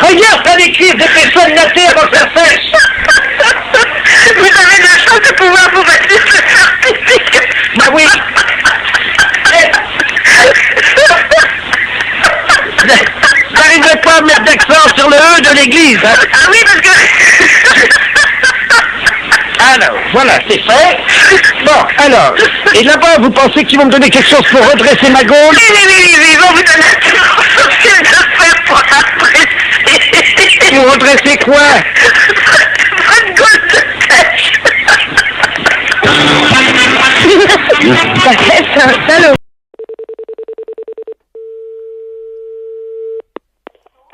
Regarde, t'as écrit des personnes notées avant que ça sèche. Vous avez de la chance de pouvoir vous mettre sur ce certificat. Bah oui. J'arriverai pas à mettre d'accent sur le E de l'église, hein. Ah oui, parce que... Alors, voilà, c'est fait. Bon, alors, et là-bas, vous pensez qu'ils vont me donner quelque chose pour redresser ma gaule? Oui, ils vont vous donner un style de faire pour apprécier. Pour redresser quoi? Votre gaule de tête. Ça fait un salaud.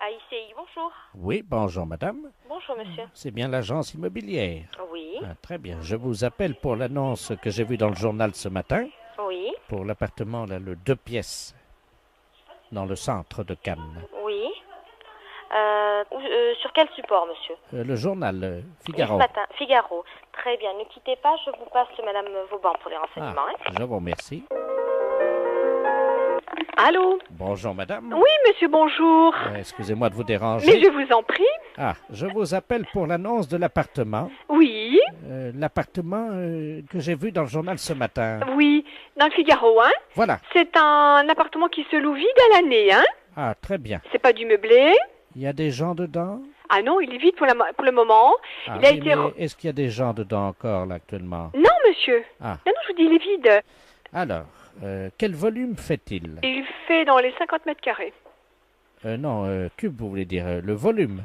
AICI, bonjour. Oui, bonjour madame. Bonjour monsieur. C'est bien l'agence immobilière. Oui. Ah, très bien. Je vous appelle pour l'annonce que j'ai vue dans le journal ce matin. Oui. Pour l'appartement, là, le 2 pièces, dans le centre de Cannes. Oui. Sur quel support, monsieur? Le journal Figaro. Ce matin, Figaro. Très bien. Ne quittez pas, je vous passe madame Vauban pour les renseignements. Hein. Je vous remercie. Allô? Bonjour madame. Oui, monsieur, bonjour. Excusez-moi de vous déranger. Mais je vous en prie. Ah, je vous appelle pour l'annonce de l'appartement. Oui. L'appartement que j'ai vu dans le journal ce matin. Oui, dans le Figaro, hein? Voilà. C'est un appartement qui se loue vide à l'année, hein? Ah, très bien. C'est pas du meublé? Il y a des gens dedans? Ah non, il est vide pour le moment. Ah, il a oui, été... mais est-ce qu'il y a des gens dedans encore, là, actuellement? Non, monsieur. Ah. Non, je vous dis, il est vide. Alors, quel volume fait-il? Il fait dans les 50 mètres carrés. Non, cube, vous voulez dire, le volume?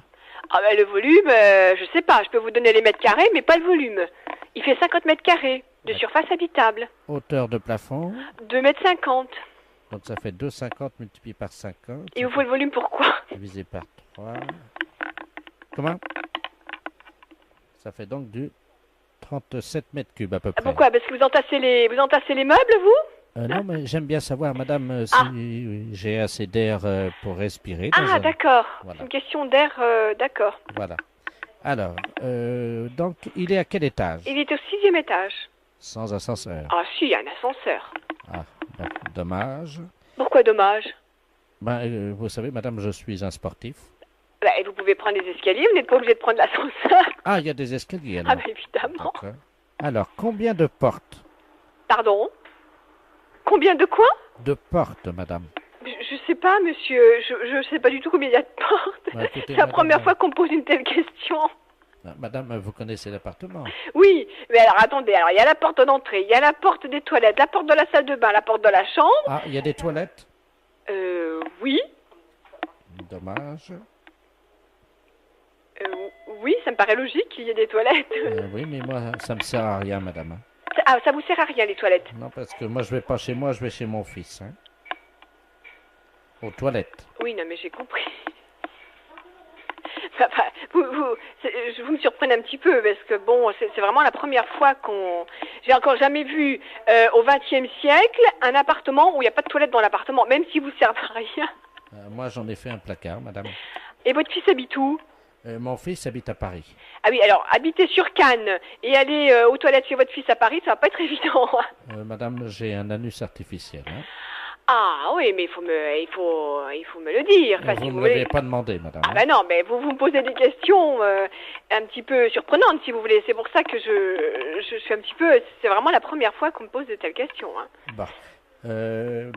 Ah ben le volume, je sais pas, je peux vous donner les mètres carrés, mais pas le volume. Il fait 50 mètres carrés de surface habitable. Hauteur de plafond? 2,50 mètres. Donc ça fait 2,50 multiplié par 50. Et vous faut le volume pourquoi? Divisé par 3. Comment? Ça fait donc du 37 mètres cubes à peu près. Pourquoi? Parce que vous entassez les meubles, vous? Non, mais j'aime bien savoir, madame, si j'ai assez d'air pour respirer. Ah, d'accord. Voilà. C'est une question d'air, d'accord. Voilà. Alors, donc, il est à quel étage? Il est au 6e étage. Sans ascenseur. Ah, si, il y a un ascenseur. Ah, ben, dommage. Pourquoi dommage? Ben, vous savez, madame, je suis un sportif. Ben, vous pouvez prendre les escaliers, vous n'êtes pas obligé de prendre l'ascenseur. Ah, il y a des escaliers, alors. Ah, ben, évidemment. D'accord. Alors, combien de portes? Pardon? Combien de quoi? De portes, madame. Je sais pas, monsieur. Je sais pas du tout combien il y a de portes. Bah, écoutez, c'est la madame, première fois qu'on me pose une telle question. Madame, vous connaissez l'appartement? Oui, mais alors attendez, alors il y a la porte d'entrée, il y a la porte des toilettes, la porte de la salle de bain, la porte de la chambre. Ah, il y a des toilettes? Oui. Dommage. Oui, ça me paraît logique qu'il y ait des toilettes. Oui, mais moi, ça me sert à rien, madame. Ah, ça vous sert à rien, les toilettes? Non, parce que moi, je vais pas chez moi, je vais chez mon fils. Hein. Aux toilettes. Oui, non, mais j'ai compris. Enfin, vous me surprenez un petit peu, parce que bon, c'est vraiment la première fois qu'on... J'ai encore jamais vu, au XXe siècle, un appartement où il n'y a pas de toilette dans l'appartement, même si vous servez à rien. Moi, j'en ai fait un placard, madame. Et votre fils habite où? Mon fils habite à Paris. Ah oui, alors, habiter sur Cannes et aller aux toilettes chez votre fils à Paris, ça va pas être évident. Madame, j'ai un anus artificiel. Hein. Ah oui, mais il faut me le dire. Enfin, si Vous vous ne me l'avez voulez. pas demandé, madame. Ah bah non, mais vous me posez des questions un petit peu surprenantes, si vous voulez. C'est pour ça que je suis un petit peu... C'est vraiment la première fois qu'on me pose de telles questions. Hein. Bah.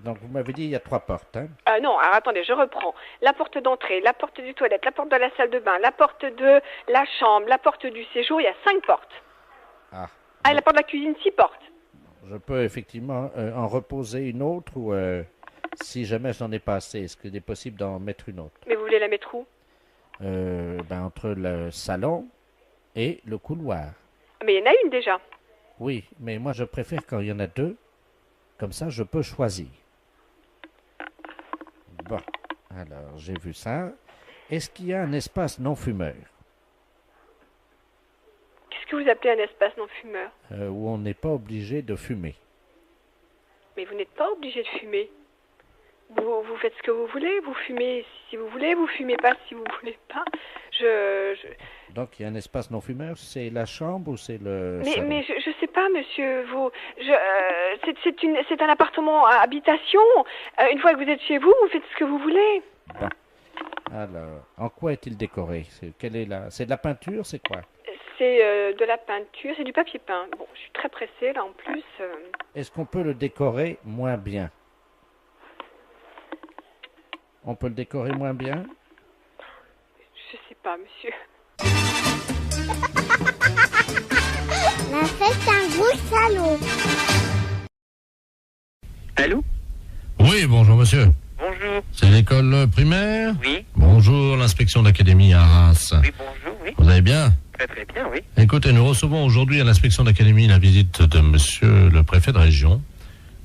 Donc vous m'avez dit il y a 3 portes. Hein. Non, alors attendez, je reprends. La porte d'entrée, la porte du toilette, la porte de la salle de bain, la porte de la chambre, la porte du séjour, il y a 5 portes. Ah. Ah, et la porte de la cuisine, 6 portes. Je peux effectivement en reposer une autre ou si jamais je n'en ai pas assez, est-ce qu'il est possible d'en mettre une autre? Mais vous voulez la mettre où? Entre le salon et le couloir. Mais il y en a une déjà. Oui, mais moi je préfère quand il y en a 2. Comme ça, je peux choisir. Bon, alors j'ai vu ça. Est-ce qu'il y a un espace non-fumeur? Qu'est-ce que vous appelez un espace non-fumeur? Où on n'est pas obligé de fumer. Mais vous n'êtes pas obligé de fumer. Vous faites ce que vous voulez, vous fumez si vous voulez, vous fumez pas si vous voulez pas. Donc il y a un espace non-fumeur, c'est la chambre ou c'est le salon? Mais je sais pas, monsieur. C'est un appartement à habitation. Une fois que vous êtes chez vous, vous faites ce que vous voulez. Bon. Alors, en quoi est-il décoré? C'est de la peinture, c'est quoi? C'est de la peinture, c'est du papier peint. Bon, je suis très pressée là en plus. Est-ce qu'on peut le décorer moins bien? On peut le décorer moins bien? Je sais pas, monsieur. La fête un gros salaud. Allô? Oui, bonjour monsieur. Bonjour. C'est l'école primaire? Oui. Bonjour, l'inspection d'académie à Arras. Oui, bonjour, oui. Vous allez bien? Très très bien, oui. Écoutez, nous recevons aujourd'hui à l'inspection d'académie la visite de monsieur le préfet de région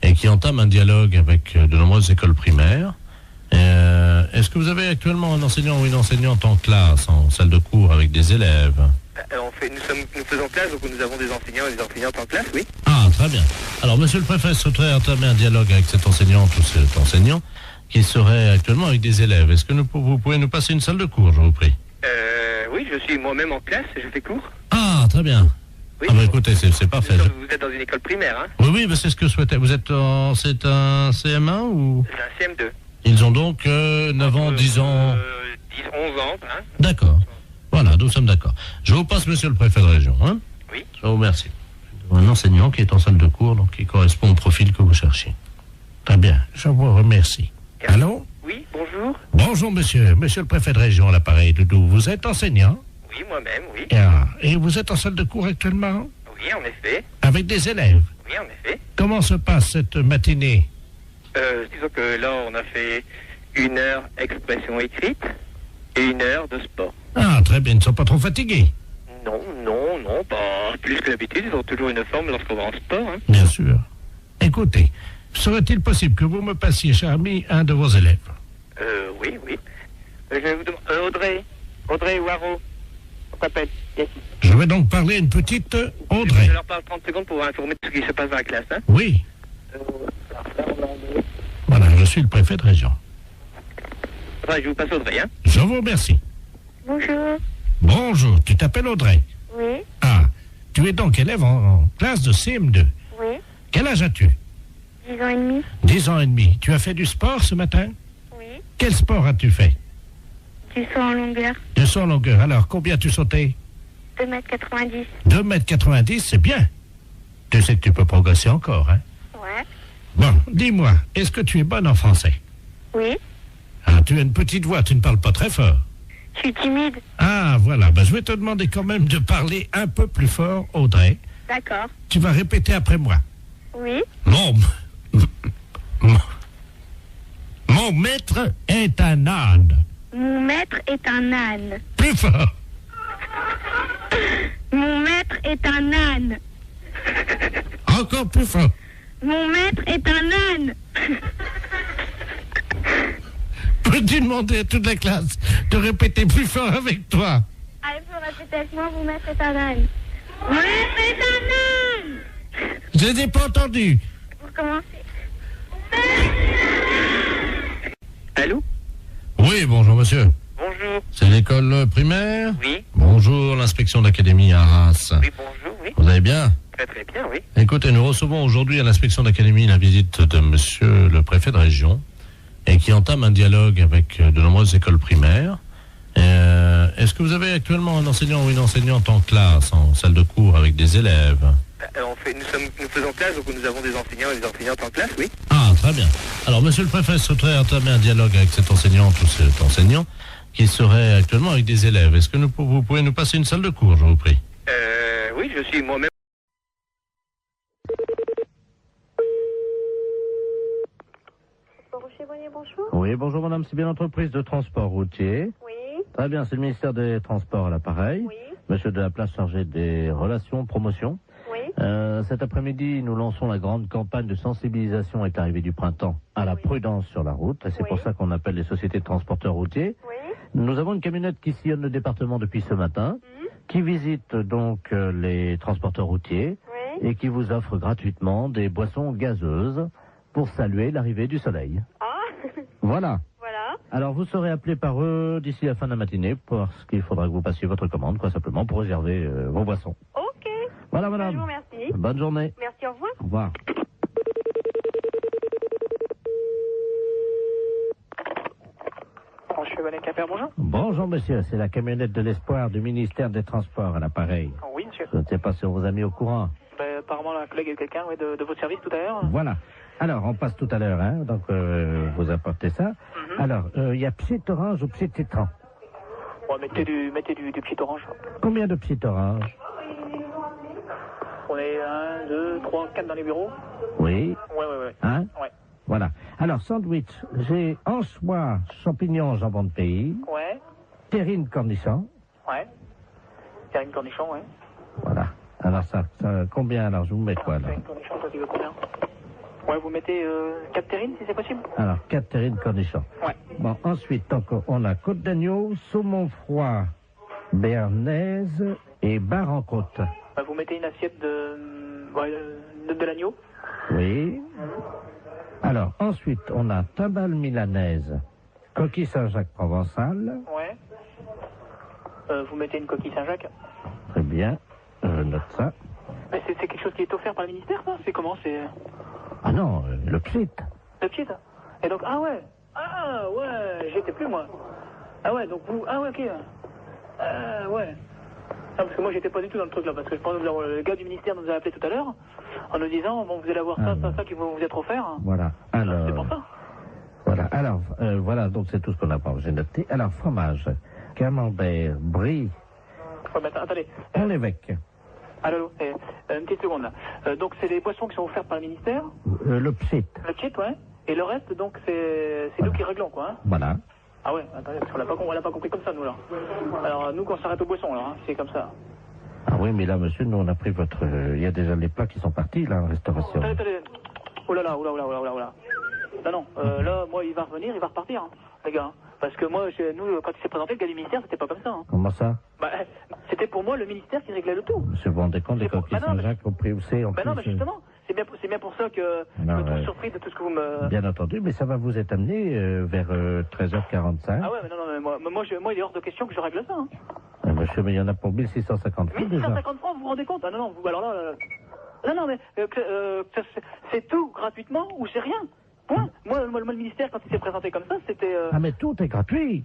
et qui entame un dialogue avec de nombreuses écoles primaires. Est-ce que vous avez actuellement un enseignant ou une enseignante en classe, en salle de cours avec des élèves? Nous faisons classe, donc nous avons des enseignants et des enseignantes en classe, oui. Ah, très bien. Alors, monsieur le préfet souhaiterait entamer un dialogue avec cette enseignante ou cet enseignant qui serait actuellement avec des élèves. Est-ce que vous pouvez nous passer une salle de cours, je vous prie? Oui, je suis moi-même en classe, je fais cours. Ah, très bien. Oui. Ah bah écoutez, c'est parfait. Vous êtes dans une école primaire, hein? Oui, mais c'est ce que je souhaitais. C'est un CM1 ou? C'est un CM2. Ils ont donc 9 ans, 10 ans... 11 ans, hein? D'accord. Voilà, nous sommes d'accord. Je vous passe monsieur le préfet de région, hein? Oui. Je vous remercie. Un enseignant qui est en salle de cours, donc qui correspond au profil que vous cherchez. Très bien, je vous remercie. Allô? Oui, bonjour. Bonjour monsieur, monsieur le préfet de région à l'appareil, Doudou. Vous êtes enseignant? Oui, moi-même, oui. Et vous êtes en salle de cours actuellement? Oui, en effet. Avec des élèves? Oui, en effet. Comment se passe cette matinée? Disons que là, on a fait 1 heure expression écrite et 1 heure de sport. Ah, très bien, ils ne sont pas trop fatigués? Non, pas plus que d'habitude. Ils ont toujours une forme lorsqu'on va en sport. Hein. Bien sûr. Écoutez, serait-il possible que vous me passiez, cher ami, un de vos élèves? Oui. Je vais vous demander... Audrey Waro. On t'appelle. Yes. Je vais donc parler à une petite Audrey. Je leur parle 30 secondes pour vous informer de ce qui se passe dans la classe. Hein. Oui. Voilà, je suis le préfet de région. Enfin, je vous passe Audrey, hein. Je vous remercie. Bonjour. Bonjour, tu t'appelles Audrey? Oui. Ah, tu es donc élève en classe de CM2. Oui. Quel âge as-tu? 10 ans et demi. 10 ans et demi. Tu as fait du sport ce matin? Oui. Quel sport as-tu fait? Du saut en longueur. Du saut en longueur. Alors, combien as-tu sauté? 2,90 m. 2,90 m, c'est bien. Tu sais que tu peux progresser encore, hein? Ouais. Bon, dis-moi, est-ce que tu es bonne en français? Oui. Ah, tu as une petite voix, tu ne parles pas très fort. Je suis timide. Ah, voilà, je vais te demander quand même de parler un peu plus fort, Audrey. D'accord. Tu vas répéter après moi. Oui. Mon maître est un âne. Mon maître est un âne. Plus fort. Mon maître est un âne. Encore plus fort. Mon maître est un âne. Peux-tu demander à toute la classe de répéter plus fort avec toi? Allez, vous répétez avec moi, mon maître est un âne. Mon maître est un âne. Je n'ai pas entendu. Pour commencer. Allô? Oui, bonjour monsieur. Bonjour. C'est l'école primaire? Oui. Bonjour, l'inspection d'académie à Arras. Oui, bonjour, oui. Vous allez bien? Très très bien, oui. Écoutez, nous recevons aujourd'hui à l'inspection d'académie la visite de monsieur le préfet de région et qui entame un dialogue avec de nombreuses écoles primaires. Est-ce que vous avez actuellement un enseignant ou une enseignante en classe, en salle de cours avec des élèves? Nous faisons classe, donc nous avons des enseignants et des enseignantes en classe, oui. Ah, très bien. Alors, monsieur le préfet souhaiterait entamer un dialogue avec cette enseignante ou cet enseignant qui serait actuellement avec des élèves. Est-ce que vous pouvez nous passer une salle de cours, je vous prie? Oui, je suis moi-même. Bonjour. Oui, bonjour madame, c'est bien l'entreprise de transport routier. Oui. Très bien, c'est le ministère des Transports à l'appareil. Oui. Monsieur de la Place chargé des relations, promotion. Oui. Cet après-midi, nous lançons la grande campagne de sensibilisation avec l'arrivée du printemps à la prudence sur la route. Et c'est pour ça qu'on appelle les sociétés de transporteurs routiers. Oui. Nous avons une camionnette qui sillonne le département depuis ce matin, qui visite donc les transporteurs routiers et qui vous offre gratuitement des boissons gazeuses pour saluer l'arrivée du soleil. Ah. Voilà. Voilà. Alors, vous serez appelé par eux d'ici la fin de la matinée parce qu'il faudra que vous passiez votre commande, quoi, simplement, pour réserver vos boissons. Ok. Voilà, madame. Je vous remercie. Bonne journée. Merci, au revoir. Au revoir. Bonjour. Bonjour, monsieur. C'est la camionnette de l'espoir du ministère des Transports à l'appareil. Oui, monsieur. Je ne sais pas si on vous a mis au courant. Apparemment, la collègue est quelqu'un de votre service tout à l'heure. Voilà. Alors, on passe tout à l'heure, hein, donc vous apportez ça. Alors, il y a pied orange ou pied tétran? Bon, mettez du pied orange. Combien de pieds orange? On est 1, 2, 3, 4 dans les bureaux. Oui. Ouais. Hein? Ouais. Voilà. Alors, sandwich, j'ai anchois, champignons, jambon de pays. Ouais. Terrine cornichon. Ouais. Terrine cornichon, ouais. Voilà. Alors, ça combien, alors, je vous mets quoi, là? Terrine cornichon, toi, tu veux combien? Ouais, vous mettez 4 terrines, si c'est possible. Alors, 4 terrines cornichons. Ouais. Bon, ensuite, donc, on a côte d'agneau, saumon froid, béarnaise et bar en côte. Vous mettez une assiette de l'agneau. Oui. Alors, ensuite, on a tabale milanaise, coquille Saint-Jacques provençal. Ouais. Vous mettez une coquille Saint-Jacques. Très bien, je note ça. Mais c'est quelque chose qui est offert par le ministère, ça? C'est comment? C'est... Ah non, le pchit. Le pchit. Et donc, ah ouais, j'y étais plus, moi. Ah ouais, donc vous, ah ouais, ok. Ouais. Non, parce que moi, j'étais pas du tout dans le truc, là, parce que je pense que le gars du ministère nous a appelé tout à l'heure, en nous disant, bon, vous allez avoir ça qui va vous être offert. Voilà, alors... C'est pour ça. Voilà, alors, voilà, donc c'est tout ce qu'on a pas, j'ai noté. Alors, fromage, camembert, brie... Ouais, mais attendez. On l'évêque. Allô, une petite seconde, là. Donc, c'est les boissons qui sont offertes par le ministère. Le pchit. Le pchit, ouais. Et le reste, donc, c'est nous qui réglons, quoi. Hein. Voilà. Ah ouais, attendez, parce qu'on l'a pas compris comme ça, nous, là. Alors, nous, qu'on s'arrête aux boissons, là, hein, c'est comme ça. Ah oui, mais là, monsieur, nous, on a pris votre... Il y a déjà les plats qui sont partis, là, en restauration. Attendez. Oh là là. Non, là, moi, il va revenir, il va repartir, hein, les gars. Hein. Parce que moi, nous, quand il s'est présenté, le gars du ministère, c'était pas comme ça. Hein. Comment ça? C'était pour moi le ministère qui réglait le tout. Monsieur, vous vous rendez compte des coquilles Saint-Jacques au prix où c'est en plus? Non, mais justement, c'est bien pour ça que je me trouve surpris de tout ce que vous me... Bien entendu, mais ça va vous être amené vers 13h45. Ah ouais, mais non, mais moi, il est hors de question que je règle ça. Hein. Monsieur, mais il y en a pour 1650 francs déjà. 1650 francs, vous vous rendez compte? Ah non, vous, alors là... Non, mais c'est tout gratuitement ou c'est rien. Point. Moi, le ministère, quand il s'est présenté comme ça, c'était... Ah, mais tout est gratuit.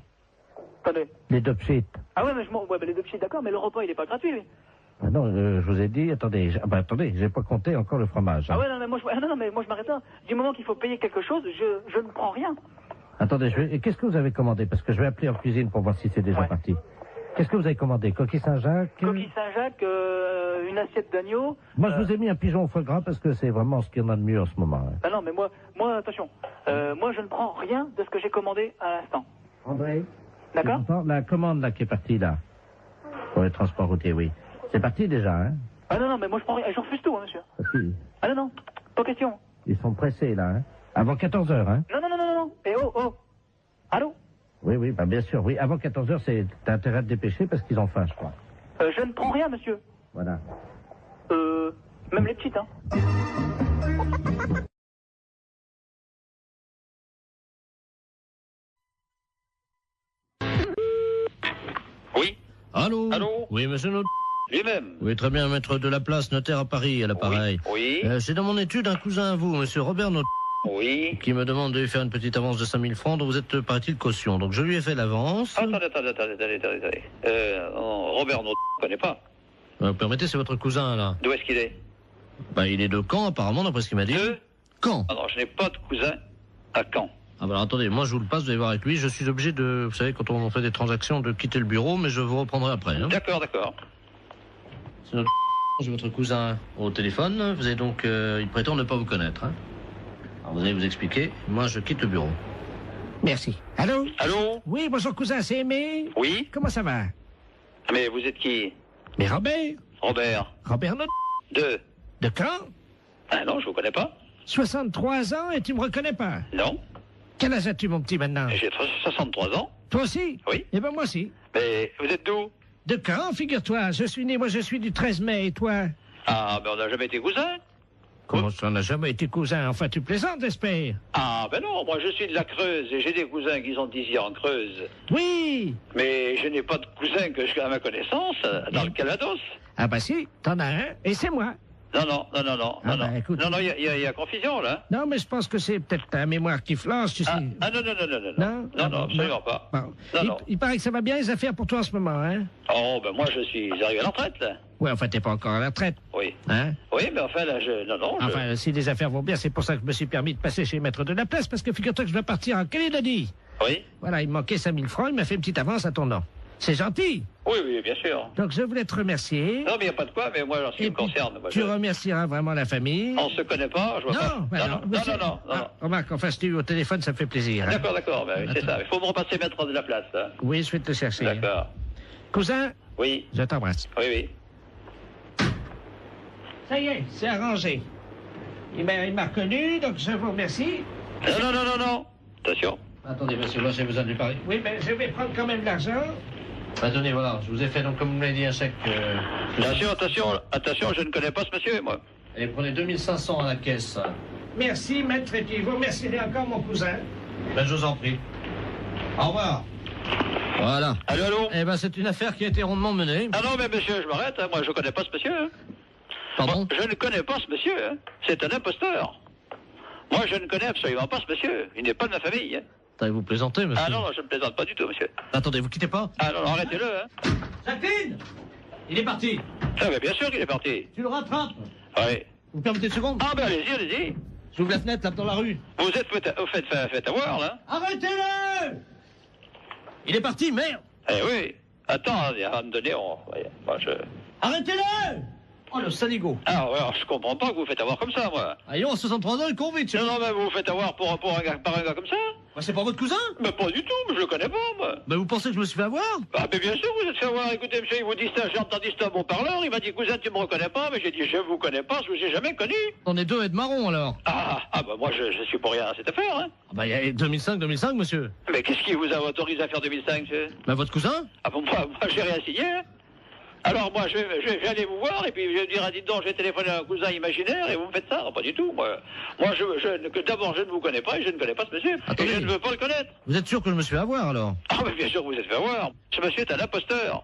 Attendez. Les deux pchits. Ah ouais, mais les deux pchits, d'accord, mais le repas, il est pas gratuit, lui. Ah non, je vous ai dit, attendez, j'ai pas compté encore le fromage. Hein. Ah ouais, non, mais moi, je m'arrête là. Du moment qu'il faut payer quelque chose, je ne prends rien. Attendez, et qu'est-ce que vous avez commandé? Parce que je vais appeler en cuisine pour voir si c'est déjà parti. Qu'est-ce que vous avez commandé? Coquille Saint-Jacques? Coquille Saint-Jacques, une assiette d'agneau. Moi, je vous ai mis un pigeon au foie gras parce que c'est vraiment ce qu'il y en a de mieux en ce moment. Hein. Ah non, mais moi, attention. Moi, je ne prends rien de ce que j'ai commandé à l'instant. André? D'accord? La commande, là, qui est partie, là. Pour les transports routiers, oui. C'est parti déjà, hein? Ah non, mais moi, je prends rien. Je refuse tout, hein, monsieur. Parti. Ah non, pas question. Ils sont pressés, là, hein? Avant 14h, hein? Non. Et oh. Allô? Oui, bien sûr, oui. Avant 14h, t'as intérêt à te dépêcher parce qu'ils ont faim, je crois. Je ne prends rien, monsieur. Voilà. Même les petites, hein. Oui. Allô? Oui, monsieur Lui-même. Oui, très bien, maître de la place, notaire à Paris, à l'appareil. Oui. C'est dans mon étude un cousin à vous, monsieur Robert Not... Oui. Qui me demande de lui faire une petite avance de 5000 francs, dont vous êtes, paraît-il, caution. Donc je lui ai fait l'avance. Attendez. Robert Naud, je ne connais pas. Vous permettez, c'est votre cousin, là. D'où est-ce qu'il est? Bah, il est de Caen, apparemment, d'après ce qu'il m'a dit. De Caen. Ah non, je n'ai pas de cousin à Caen. Ah bah alors, attendez, moi je vous le passe, vous allez voir avec lui. Je suis obligé de, vous savez, quand on fait des transactions, de quitter le bureau, mais je vous reprendrai après. Hein. D'accord. C'est notre... J'ai votre cousin au téléphone. Vous avez donc... il prétend ne pas vous connaître. Hein. Alors vous allez vous expliquer. Moi, je quitte le bureau. Merci. Allô? Allô? Oui, bonjour cousin, c'est Aimé. Oui? Comment ça va? Mais vous êtes qui? Mais Robert. Robert Not. De Caen? Ah non, je vous connais pas. 63 ans et tu me reconnais pas? Non. Quel âge as-tu, mon petit, maintenant? J'ai 63 ans. Toi aussi? Oui. Eh ben moi aussi. Mais vous êtes d'où? De Caen, figure-toi. Je suis du 13 mai, et toi? Ah, ben on n'a jamais été cousins. Comment ça, on n'a jamais été cousins? Enfin, tu plaisantes, j'espère. Ah, ben non, moi je suis de la Creuse et j'ai des cousins qui sont ici en Creuse. Oui. Mais je n'ai pas de cousins que à ma connaissance dans le Calvados. Ah bah si, t'en as un, et c'est moi. Non, Écoute, non, il y a confusion, là. Non, mais je pense que c'est peut-être ta mémoire qui flanche, tu sais. Non, absolument pas. Bon. Non. Il paraît que ça va bien les affaires pour toi en ce moment, hein? Oh, ben moi je suis arrivé à la retraite, là. Ouais, enfin, t'es pas encore à la retraite. Oui. Hein? Oui, mais enfin, là, Enfin, si les affaires vont bien, c'est pour ça que je me suis permis de passer chez Maître de la Place, parce que figure-toi que je dois partir en Calédonie. Oui. Voilà, il me manquait 5000 francs, il m'a fait une petite avance à ton nom. C'est gentil. Oui, bien sûr. Donc, je voulais te remercier. Non, mais il n'y a pas de quoi, mais moi, en ce qui me concerne... Moi, tu remercieras vraiment la famille. On se connaît pas, je vois pas. Non. Remarque, enfin, je t'ai eu au téléphone, ça me fait plaisir. Hein. D'accord, ben, c'est ça. Il faut me repasser Maître de la Place, là. Oui, je vais te le chercher. D'accord. Cousin? Oui. Je t'embrasse. Oui. Ça y est, c'est arrangé. Il m'a reconnu, donc je vous remercie. Non. Attention. Attendez, monsieur, moi j'ai besoin de lui parler. Oui, mais je vais prendre quand même l'argent. Attendez, voilà, je vous ai fait, donc, comme vous m'avez dit, un chèque... Attention, je ne connais pas ce monsieur, moi. Allez, prenez 2500 à la caisse. Merci, maître, et puis vous remercierez encore mon cousin. Ben, je vous en prie. Au revoir. Voilà. Allô? Eh ben, c'est une affaire qui a été rondement menée. Ah non, mais monsieur, je m'arrête, hein. Moi, je ne connais pas ce monsieur, hein. Pardon? Moi, je ne connais pas ce monsieur, hein. C'est un imposteur. Moi, je ne connais absolument pas ce monsieur. Il n'est pas de ma famille, hein. Vous plaisantez, monsieur? Ah non, je ne plaisante pas du tout, monsieur. Attendez, vous quittez pas? Ah non, arrêtez-le, hein. Jacqueline! Il est parti. Ah, mais bien sûr qu'il est parti. Tu le rattrapes? Oui. Vous permettez une seconde? Ah, ben allez-y. J'ouvre la fenêtre, là, dans la rue. Vous êtes fait avoir, là. Arrêtez-le! Il est parti, merde! Eh oui. Attends, à un moment donné, Arrêtez-le! Oh, le saligo. Ah, ouais, alors, je comprends pas que vous faites avoir comme ça, moi. Ayons, à 63 ans, il court vite. Non, mais vous vous faites avoir par un gars comme ça? Bah, c'est pas votre cousin? Mais pas du tout, mais je le connais pas, moi. Mais vous pensez que je me suis fait avoir? Ah, mais bien sûr, vous êtes fait avoir. Écoutez, monsieur, il vous dit ça, j'ai entendu ça à mon parleur, il m'a dit, cousin, tu me reconnais pas, mais j'ai dit, je vous connais pas, je vous ai jamais connu. On est deux et de marron, alors. Ah, bah, moi, je suis pour rien à cette affaire, hein. Ah, bah, il y a 2005, monsieur. Mais qu'est-ce qui vous a autorisé à faire 2005, monsieur? Bah, votre cousin? Ah, bon, moi, j'ai rien signé, hein. Alors moi, je vais aller vous voir et puis je vais dire, dites donc, j'ai téléphoné à un cousin imaginaire et vous me faites ça. Non, pas du tout. Moi d'abord, je ne vous connais pas et je ne connais pas ce monsieur. Attendez. Et je ne veux pas le connaître. Vous êtes sûr que je me suis fait avoir, alors? Ah, mais bien sûr que vous êtes fait avoir. Ce monsieur est un imposteur.